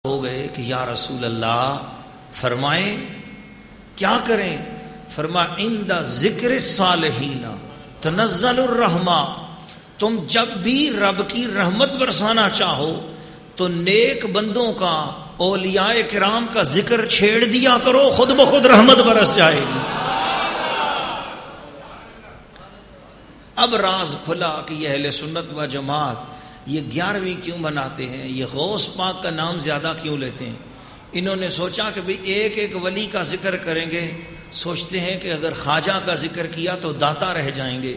ہو گئے کہ یا رسول اللہ فرمائیں کیا کریں؟ فرما عند ذکر الصالحین تنزل الرحمہ، تم جب بھی رب کی رحمت برسانا چاہو تو نیک بندوں کا، اولیاء کرام کا ذکر چھیڑ دیا کرو، خود بخود رحمت برس جائے گی۔ اب راز کھلا کہ یہ اہل سنت و جماعت یہ 11ویں کیوں مناتے ہیں، یہ غوث پاک کا نام زیادہ کیوں لیتے ہیں؟ انہوں نے سوچا کہ بھئی ایک ایک ولی کا ذکر کریں گے، سوچتے ہیں کہ اگر خواجہ کا ذکر کیا تو داتا رہ جائیں گے،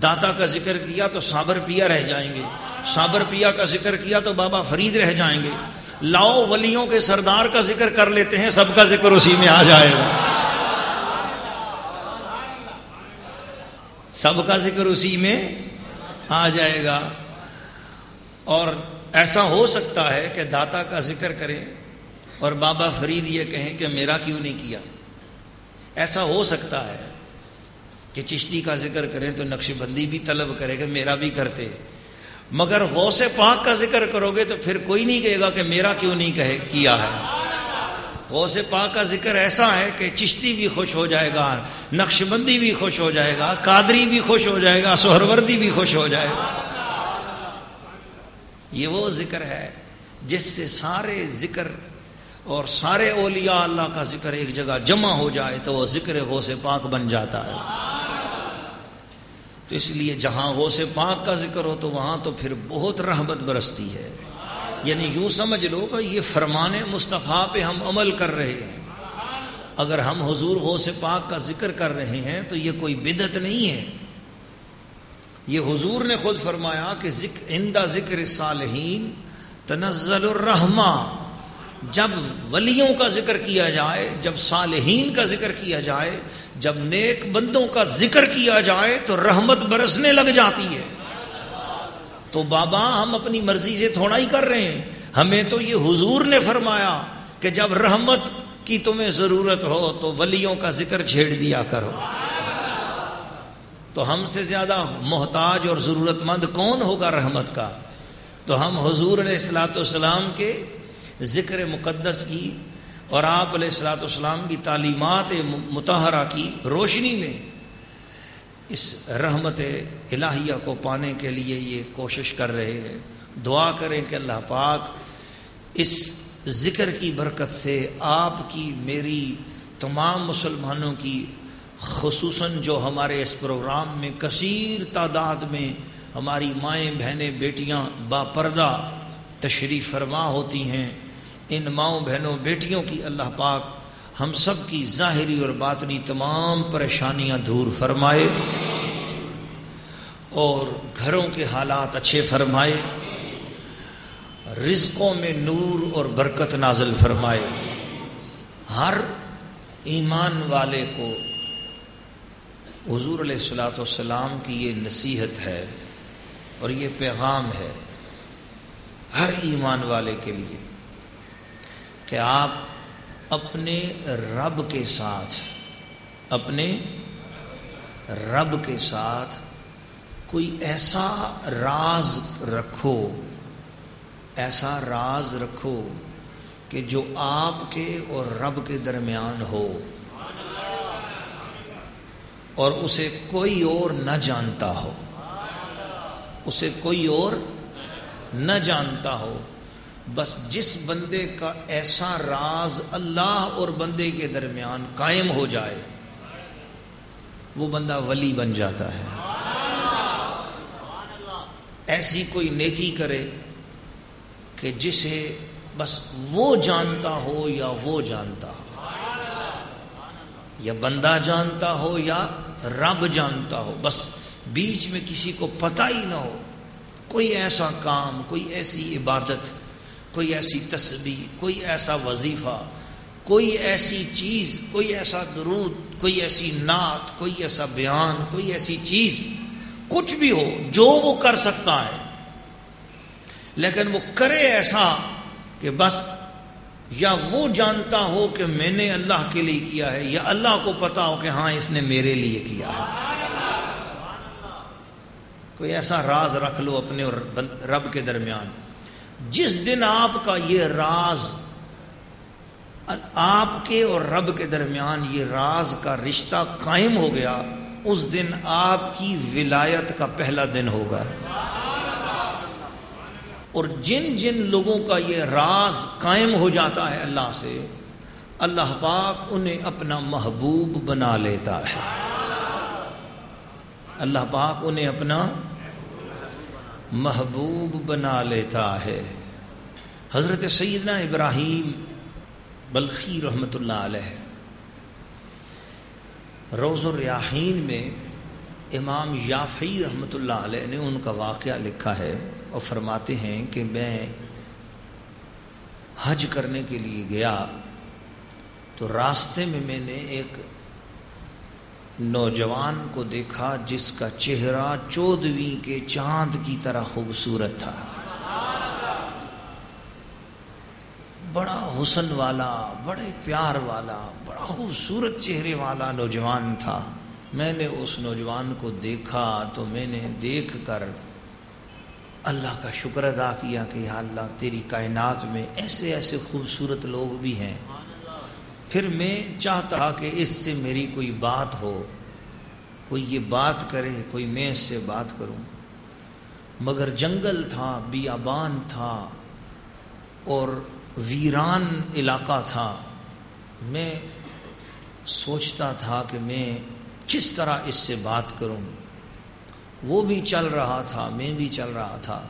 داتا کا ذکر کیا تو صابر پیا رہ جائیں گے، صابر پیا کا ذکر کیا تو بابا فرید رہ جائیں گے، لاؤ ولیوں کے سردار کا ذکر کر لیتے ہیں، سب کا ذکر اسی میں آ جائے گا، سب کا ذکر اسی میں آ جائے گا۔ اور ایسا ہو سکتا ہے کہ داتا کا ذکر کریں اور بابا فرید یہ کہیں کہ میرا کیوں نہیں کیا، ایسا ہو سکتا ہے کہ چشتی کا ذکر کریں تو نقش بندی بھی طلب کرے کہ میرا بھی کرتے، مگر غوث پاک کا ذکر کرو گے تو پھر کوئی نہیں کہے گا کہ میرا کیوں نہیں کیا ہے۔ غوث پاک کا ذکر ایسا ہے کہ چشتی بھی خوش ہو جائے گا، نقش بندی بھی خوش ہو جائے گا، قادری بھی خوش ہو جائے گا، سہروردی بھی خوش ہو جائے گا۔ یہ وہ ذکر ہے جس سے سارے ذکر اور سارے اولیاء اللہ کا ذکر ایک جگہ جمع ہو جائے تو وہ ذکر غوث پاک بن جاتا ہے۔ تو اس لیے جہاں غوث پاک کا ذکر ہو تو وہاں تو پھر بہت رحمت برستی ہے، یعنی یوں سمجھ لو کہ یہ فرمان مصطفیٰ پہ ہم عمل کر رہے ہیں۔ اگر ہم حضور غوث پاک کا ذکر کر رہے ہیں تو یہ کوئی بدعت نہیں ہے، یہ حضور نے خود فرمایا کہ عند ذکر الصالحین تنزل الرحمہ، جب ولیوں کا ذکر کیا جائے، جب صالحین کا ذکر کیا جائے، جب نیک بندوں کا ذکر کیا جائے تو رحمت برسنے لگ جاتی ہے۔ تو بابا ہم اپنی مرضی سے تھوڑا ہی کر رہے ہیں، ہمیں تو یہ حضور نے فرمایا کہ جب رحمت کی تمہیں ضرورت ہو تو ولیوں کا ذکر چھیڑ دیا کرو۔ تو ہم سے زیادہ محتاج اور ضرورت مند کون ہوگا رحمت کا؟ تو ہم حضور علیہ الصلوۃ والسلام کے ذکر مقدس کی اور آپ علیہ الصلوۃ والسلام کی تعلیمات مطہرہ کی روشنی میں اس رحمت الہیہ کو پانے کے لیے یہ کوشش کر رہے ہیں۔ دعا کریں کہ اللہ پاک اس ذکر کی برکت سے آپ کی، میری، تمام مسلمانوں کی، خصوصاً جو ہمارے اس پروگرام میں کثیر تعداد میں ہماری مائیں بہنیں بیٹیاں با پردہ تشریف فرما ہوتی ہیں، ان ماؤں بہنوں بیٹیوں کی اللہ پاک ہم سب کی ظاہری اور باطنی تمام پریشانیاں دور فرمائے اور گھروں کے حالات اچھے فرمائے، رزقوں میں نور اور برکت نازل فرمائے۔ ہر ایمان والے کو حضور علیہ الصلوۃ والسلام کی یہ نصیحت ہے اور یہ پیغام ہے ہر ایمان والے کے لیے کہ آپ اپنے رب کے ساتھ، اپنے رب کے ساتھ کوئی ایسا راز رکھو، ایسا راز رکھو کہ جو آپ کے اور رب کے درمیان ہو اور اسے کوئی اور نہ جانتا ہو، اسے کوئی اور نہ جانتا ہو۔ بس جس بندے کا ایسا راز اللہ اور بندے کے درمیان قائم ہو جائے وہ بندہ ولی بن جاتا ہے۔ ایسی کوئی نیکی کرے کہ جسے بس وہ جانتا ہو یا وہ جانتا ہو، یا بندہ جانتا ہو یا رب جانتا ہو، بس بیچ میں کسی کو پتہ ہی نہ ہو۔ کوئی ایسا کام، کوئی ایسی عبادت، کوئی ایسی تسبیح، کوئی ایسا وظیفہ، کوئی ایسی چیز، کوئی ایسا درود، کوئی ایسی نعت، کوئی ایسا بیان، کوئی ایسی چیز، کچھ بھی ہو جو وہ کر سکتا ہے، لیکن وہ کرے ایسا کہ بس یا وہ جانتا ہو کہ میں نے اللہ کے لیے کیا ہے، یا اللہ کو پتا ہو کہ ہاں اس نے میرے لیے کیا ہے۔ کوئی ایسا راز رکھ لو اپنے اور رب کے درمیان، جس دن آپ کا یہ راز آپ کے اور رب کے درمیان یہ راز کا رشتہ قائم ہو گیا، اس دن آپ کی ولایت کا پہلا دن ہوگا۔ اور جن جن لوگوں کا یہ راز قائم ہو جاتا ہے اللہ سے، اللہ پاک انہیں اپنا محبوب بنا لیتا ہے۔ اللہ پاک انہیں اپنا محبوب بنا لیتا ہے۔ حضرت سیدنا ابراہیم بلخی رحمۃ اللہ علیہ، روض الریاحین میں امام یافعی رحمۃ اللہ علیہ نے ان کا واقعہ لکھا ہے اور فرماتے ہیں کہ میں حج کرنے کے لیے گیا تو راستے میں نے ایک نوجوان کو دیکھا جس کا چہرہ 14ویں کے چاند کی طرح خوبصورت تھا، بڑا حسن والا، بڑے پیار والا، بڑا خوبصورت چہرے والا نوجوان تھا۔ میں نے اس نوجوان کو دیکھا تو میں نے دیکھ کر اللہ کا شکر ادا کیا کہ یا اللہ تیری کائنات میں ایسے ایسے خوبصورت لوگ بھی ہیں۔ پھر میں چاہتا کہ اس سے میری کوئی بات ہو، کوئی یہ بات کرے، کوئی میں اس سے بات کروں، مگر جنگل تھا، بیابان تھا اور ویران علاقہ تھا۔ میں سوچتا تھا کہ میں کس طرح اس سے بات کروں۔ وہ بھی چل رہا تھا، میں بھی چل رہا تھا۔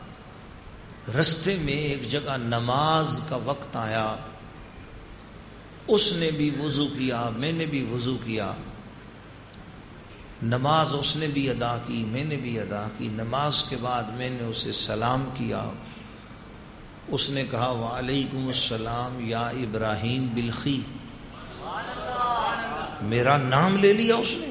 رستے میں ایک جگہ نماز کا وقت آیا، اس نے بھی وضو کیا، میں نے بھی وضو کیا، نماز اس نے بھی ادا کی، میں نے بھی ادا کی۔ نماز کے بعد میں نے اسے سلام کیا، اس نے کہا وعلیکم السلام یا ابراہیم بلخی، میرا نام لے لیا اس نے۔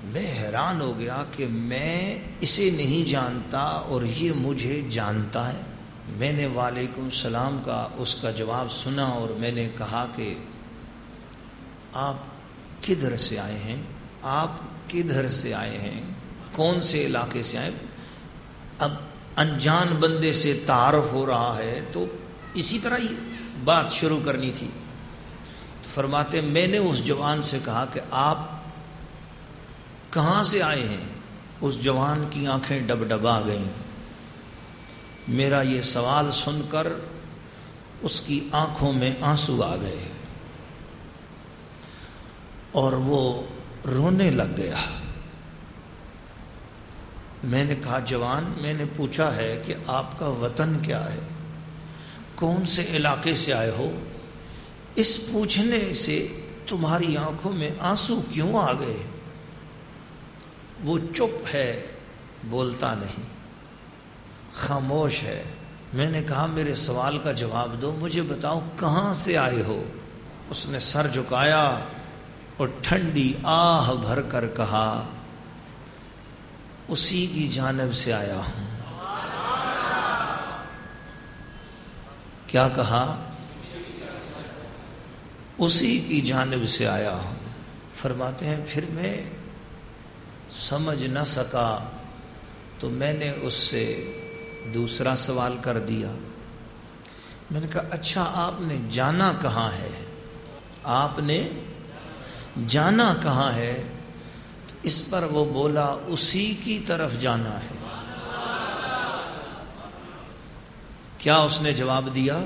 میں حیران ہو گیا کہ میں اسے نہیں جانتا اور یہ مجھے جانتا ہے۔ میں نے وعلیکم السلام کا اس کا جواب سنا اور میں نے کہا کہ آپ کدھر سے آئے ہیں؟ آپ کدھر سے آئے ہیں؟ کون سے علاقے سے آئے؟ اب انجان بندے سے تعارف ہو رہا ہے تو اسی طرح ہی بات شروع کرنی تھی۔ فرماتے میں نے اس جوان سے کہا کہ آپ کہاں سے آئے ہیں؟ اس جوان کی آنکھیں ڈبڈبا گئیں۔ میرا یہ سوال سن کر اس کی آنکھوں میں آنسو آ گئے اور وہ رونے لگ گیا۔ میں نے کہا جوان، میں نے پوچھا ہے کہ آپ کا وطن کیا ہے، کون سے علاقے سے آئے ہو؟ اس پوچھنے سے تمہاری آنکھوں میں آنسو کیوں آ گئے؟ وہ چپ ہے، بولتا نہیں، خاموش ہے۔ میں نے کہا میرے سوال کا جواب دو، مجھے بتاؤ کہاں سے آئے ہو؟ اس نے سر جھکایا اور ٹھنڈی آہ بھر کر کہا اسی کی جانب سے آیا ہوں۔ کیا کہا؟ اسی کی جانب سے آیا ہوں۔ فرماتے ہیں پھر میں سمجھ نہ سکا تو میں نے اس سے دوسرا سوال کر دیا۔ میں نے کہا اچھا آپ نے جانا کہاں ہے؟ آپ نے جانا کہاں ہے؟ اس پر وہ بولا اسی کی طرف جانا ہے۔ کیا اس نے جواب دیا؟